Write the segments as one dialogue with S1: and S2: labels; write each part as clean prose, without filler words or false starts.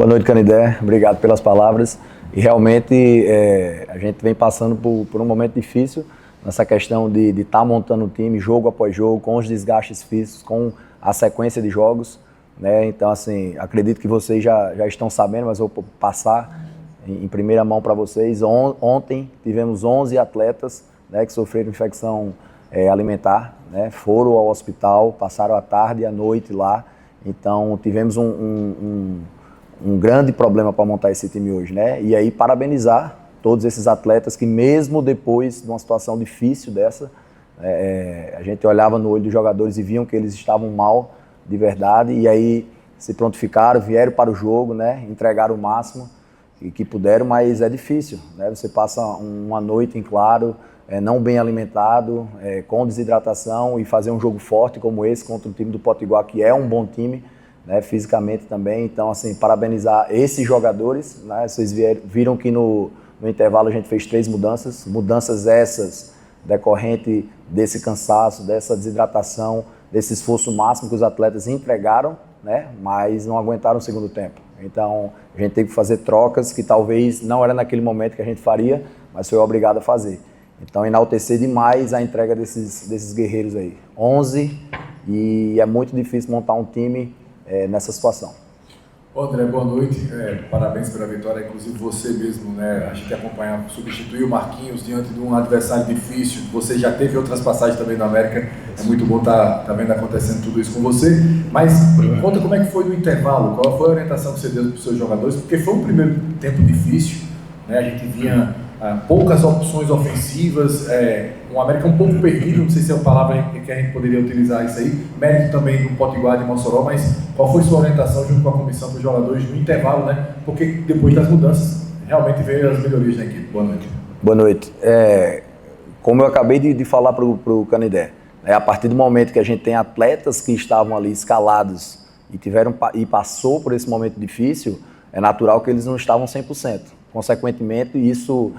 S1: Boa noite, Canidé. Obrigado pelas palavras. E realmente a gente vem passando por um momento difícil nessa questão de estar montando o time jogo após jogo, com os desgastes físicos, com a sequência de jogos, né? Então, assim, acredito que vocês já estão sabendo, mas eu vou passar em primeira mão para vocês. Ontem tivemos 11 atletas, né, que sofreram infecção alimentar, né? Foram ao hospital, passaram a tarde e a noite lá. Então, tivemos um grande problema para montar esse time hoje, né? E aí, parabenizar todos esses atletas que, mesmo depois de uma situação difícil dessa, a gente olhava no olho dos jogadores e viam que eles estavam mal de verdade, e aí se prontificaram, vieram para o jogo, né? Entregaram o máximo que puderam, mas é difícil, né? Você passa uma noite em claro, não bem alimentado, com desidratação, e fazer um jogo forte como esse contra o time do Potiguar, que é um bom time, né, fisicamente também. Então, assim, parabenizar esses jogadores, né? Vocês viram que no intervalo a gente fez 3 mudanças essas decorrente desse cansaço, dessa desidratação, desse esforço máximo que os atletas entregaram, né? Mas não aguentaram o segundo tempo. Então, a gente teve que fazer trocas que talvez não era naquele momento que a gente faria, mas foi obrigado a fazer. Então, enaltecer demais a entrega desses guerreiros aí. 11, e é muito difícil montar um time nessa situação.
S2: André, boa noite. Parabéns pela vitória. Inclusive você mesmo, né? A gente acompanhava, substituiu o Marquinhos diante de um adversário difícil. Você já teve outras passagens também na América. É muito bom estar vendo acontecendo tudo isso com você. Mas conta como é que foi no intervalo. Qual foi a orientação que você deu para os seus jogadores? Porque foi um primeiro tempo difícil, né? A gente vinha poucas opções ofensivas, um América um pouco perdido, não sei se é uma palavra que a gente poderia utilizar isso aí, mérito também do Potiguar de Mossoró, mas qual foi sua orientação junto com a comissão dos jogadores no intervalo, né? Porque depois das mudanças, realmente veio as melhorias na equipe. Boa noite.
S1: Boa noite. Como eu acabei de falar para o Canidé, a partir do momento que a gente tem atletas que estavam ali escalados e passou por esse momento difícil, é natural que eles não estavam 100%. Consequentemente, isso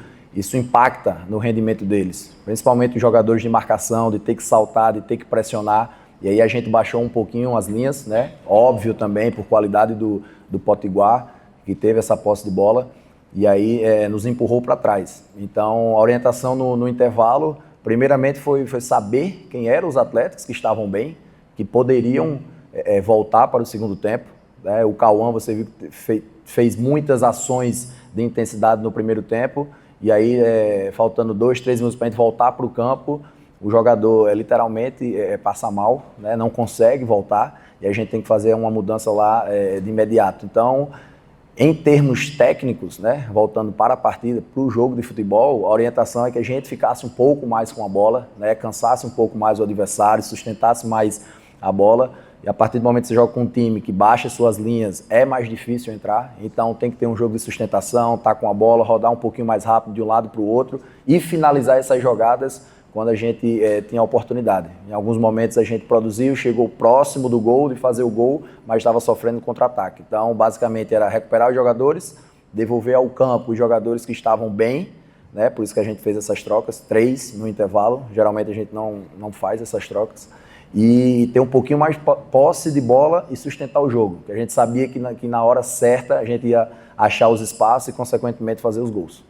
S1: impacta no rendimento deles, principalmente os jogadores de marcação, de ter que saltar, de ter que pressionar. E aí a gente baixou um pouquinho as linhas, né? Óbvio também por qualidade do Potiguar, que teve essa posse de bola, e aí nos empurrou para trás. Então, a orientação no intervalo, primeiramente foi saber quem eram os atletas que estavam bem, que poderiam voltar para o segundo tempo, né? O Cauã, você viu que fez muitas ações de intensidade no primeiro tempo, e aí, faltando 2, 3 minutos para a gente voltar para o campo, o jogador literalmente passa mal, né? Não consegue voltar, e a gente tem que fazer uma mudança lá de imediato. Então, em termos técnicos, né? Voltando para a partida, para o jogo de futebol, a orientação é que a gente ficasse um pouco mais com a bola, né? Cansasse um pouco mais o adversário, sustentasse mais a bola. E a partir do momento que você joga com um time que baixa suas linhas, é mais difícil entrar. Então tem que ter um jogo de sustentação, estar com a bola, rodar um pouquinho mais rápido de um lado para o outro e finalizar essas jogadas quando a gente tinha a oportunidade. Em alguns momentos a gente produziu, chegou próximo do gol, de fazer o gol, mas estava sofrendo contra-ataque. Então basicamente era recuperar os jogadores, devolver ao campo os jogadores que estavam bem, né? Por isso que a gente fez essas trocas, 3 no intervalo. Geralmente a gente não faz essas trocas. E ter um pouquinho mais posse de bola e sustentar o jogo, que a gente sabia que na hora certa a gente ia achar os espaços e, consequentemente, fazer os gols.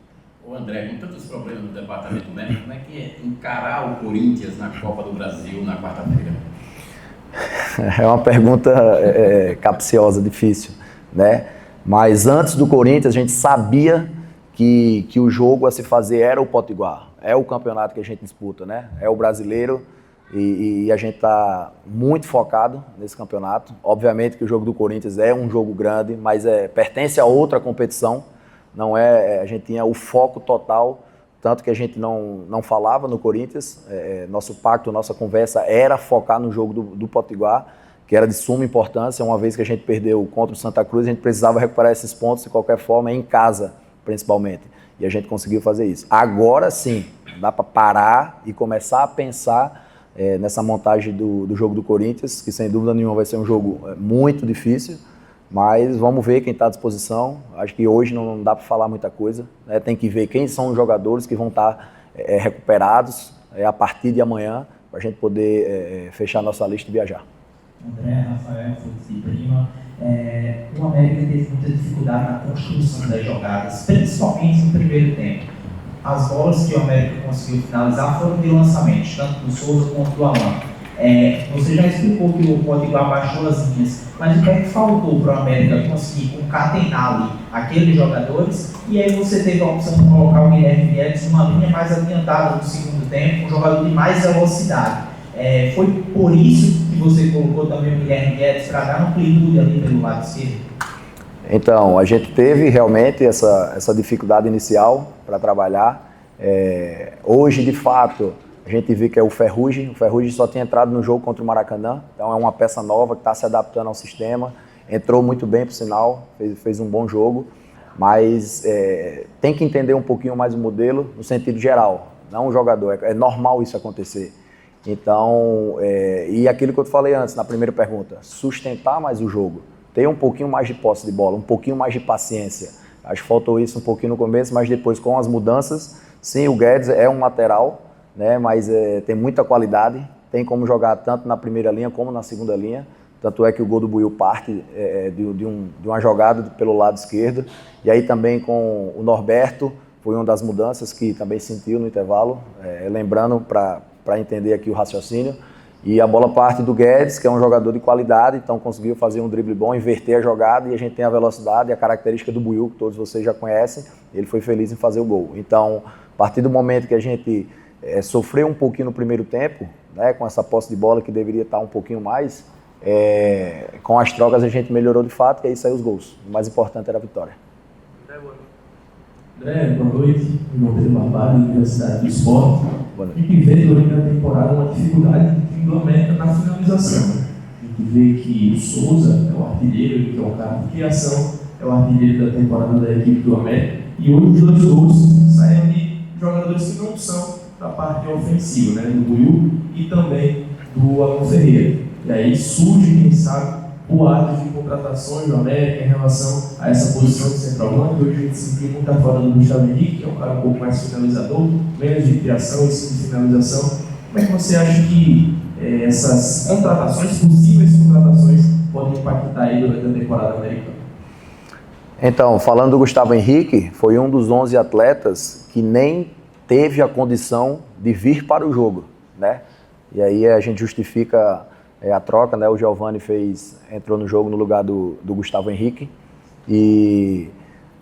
S3: Ô André, com tantos problemas no departamento médico, como é que é encarar o Corinthians na Copa do Brasil na quarta-feira?
S1: É uma pergunta capciosa, difícil, né? Mas antes do Corinthians, a gente sabia que o jogo a se fazer era o Potiguar, é o campeonato que a gente disputa, né? É o brasileiro. E a gente está muito focado nesse campeonato. Obviamente que o jogo do Corinthians é um jogo grande, mas pertence a outra competição. Não a gente tinha o foco total, tanto que a gente não falava no Corinthians. Nosso pacto, nossa conversa era focar no jogo do Potiguar, que era de suma importância. Uma vez que a gente perdeu contra o Santa Cruz, a gente precisava recuperar esses pontos de qualquer forma, em casa principalmente. E a gente conseguiu fazer isso. Agora sim, dá para parar e começar a pensar nessa montagem do jogo do Corinthians, que sem dúvida nenhuma vai ser um jogo muito difícil, mas vamos ver quem está à disposição. Acho que hoje não dá para falar muita coisa, né? Tem que ver quem são os jogadores que vão estar recuperados a partir de amanhã, para a gente poder fechar a nossa lista e viajar.
S4: André, Rafael, Felipe Lima, o América teve muita dificuldade na construção das jogadas, principalmente no primeiro tempo. As bolas que o América conseguiu finalizar foram de lançamentos, tanto do Souza quanto do Alan. Você já explicou que o Potiguar baixou as linhas, mas o que é que faltou para o América conseguir concatenar ali aqueles jogadores? E aí você teve a opção de colocar o Guilherme Guedes numa linha mais adiantada no segundo tempo, um jogador de mais velocidade. Foi por isso que você colocou também o Guilherme Guedes para dar amplitude ali pelo lado esquerdo?
S1: Então, a gente teve realmente essa dificuldade inicial para trabalhar. Hoje, de fato, a gente vê que é o Ferrugem. O Ferrugem só tinha entrado no jogo contra o Maracanã, então é uma peça nova que está se adaptando ao sistema. Entrou muito bem, por sinal, fez um bom jogo, mas tem que entender um pouquinho mais o modelo no sentido geral, não o jogador. É normal isso acontecer. Então, e aquilo que eu te falei antes, na primeira pergunta, sustentar mais o jogo, ter um pouquinho mais de posse de bola, um pouquinho mais de paciência. Acho que faltou isso um pouquinho no começo, mas depois com as mudanças, sim, o Guedes é um lateral, né, mas tem muita qualidade, tem como jogar tanto na primeira linha como na segunda linha. Tanto é que o gol do Buiú parte de uma jogada pelo lado esquerdo. E aí também com o Norberto, foi uma das mudanças que também sentiu no intervalo, lembrando para entender aqui o raciocínio. E a bola parte do Guedes, que é um jogador de qualidade, então conseguiu fazer um drible bom, inverter a jogada, e a gente tem a velocidade e a característica do Buiú, que todos vocês já conhecem. Ele foi feliz em fazer o gol. Então, a partir do momento que a gente sofreu um pouquinho no primeiro tempo, né, com essa posse de bola que deveria estar um pouquinho mais, com as trocas a gente melhorou de fato, e aí saiu os gols. O mais importante era a vitória.
S5: André, boa noite. João Pedro Barbalho, Universidade do Esporte. A gente vê durante a temporada uma dificuldade do América na finalização. A gente vê que o Souza é o artilheiro, que é o cara de criação, é o artilheiro da temporada da equipe do América. E hoje os 2 gols saíram de jogadores que não são da parte ofensiva, né? Do Buiú e também do Alan Ferreira. E aí surge, quem sabe, boatos de contratações do América em relação a essa posição de centroavante. Hoje a gente sentiu muita falta do Gustavo Henrique, que é um cara um pouco mais finalizador, menos de criação e sim de finalização. Como é que você acha que essas contratações, possíveis contratações, podem impactar aí durante a temporada americana?
S1: Então, falando do Gustavo Henrique, foi um dos 11 atletas que nem teve a condição de vir para o jogo, né? E aí a gente justifica a troca, né? O Giovani entrou no jogo no lugar do Gustavo Henrique. E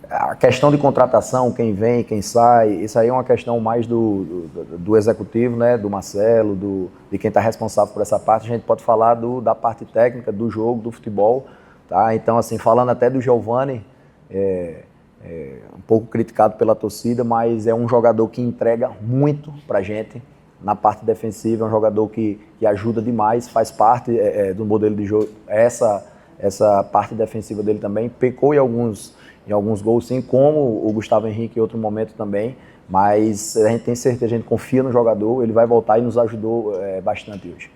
S1: a questão de contratação, quem vem, quem sai, isso aí é uma questão mais do executivo, né? Do Marcelo, de quem está responsável por essa parte. A gente pode falar da parte técnica, do jogo, do futebol, tá? Então, assim, falando até do Giovani, um pouco criticado pela torcida, mas é um jogador que entrega muito pra gente na parte defensiva, é um jogador que ajuda demais, faz parte do modelo de jogo. Essa parte defensiva dele também pecou em alguns gols, sim, como o Gustavo Henrique em outro momento também, mas a gente tem certeza, a gente confia no jogador, ele vai voltar e nos ajudou bastante hoje.